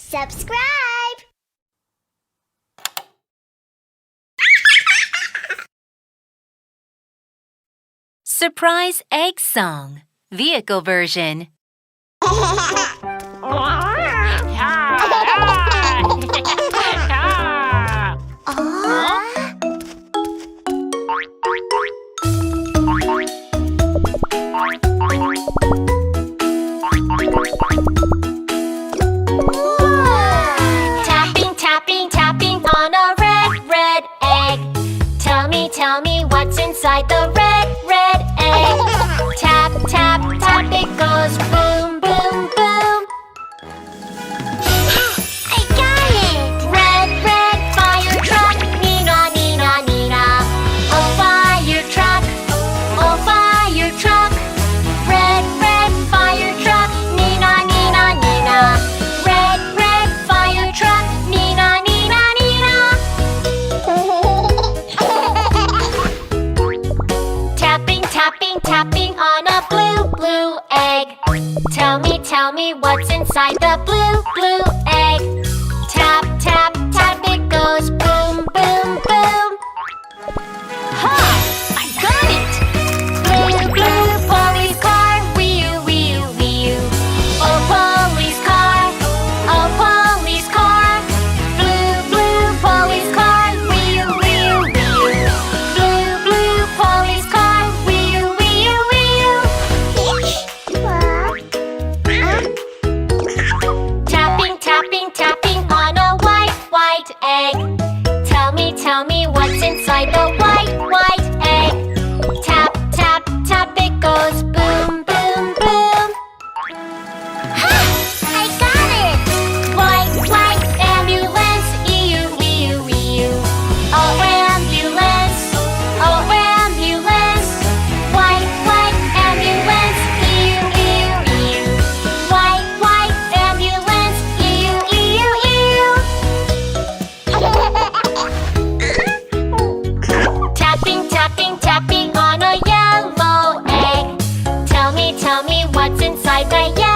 subscribe! Surprise egg song, vehicle version. Tapping, tapping, tapping on a red, red egg. Tell me what's inside the red, red egg. Tap, tap, tap, it goes boom, boom, boom. I got it! Red, red fire truck, nee-naw, nee-naw, nee-naw. Oh, fire truck, oh, fire truck. Red, red fire truck, nee-naw, nee-naw, nee-naw. Red, red fire truck, nee-naw, nee-naw, nee-naw. Tapping, tapping, tapping on a blue, blue egg. Tell me what's inside the blue, blue egg. Tap, tap, tap, it goes boom, boom, boom. Ha! I got it! Blue, blue police car, wee-oo, wee-oo, wee-oo. Oh, police car, oh, police car. Blue, blue police car, wee-oo, wee-oo, wee-oo. Blue, blue police car, wee-oo, wee-oo, wee-oo. Tapping, tapping, tapping on a white, white egg. Tell me what's inside the white, white egg. Tap, tap, tap, it goes boom, boom, boom. Ha! I got it! White, white ambulance, ee-oo, ee-oo, ee-oo. Oh, ambulance, oh, ambulance. White, white ambulance, ee-oo, ee-oo, ee-oo. White, white ambulance, ee-oo, ee-oo, ee-oo. Tapping, tapping, tapping on a yellow egg. Tell me what's inside the yellow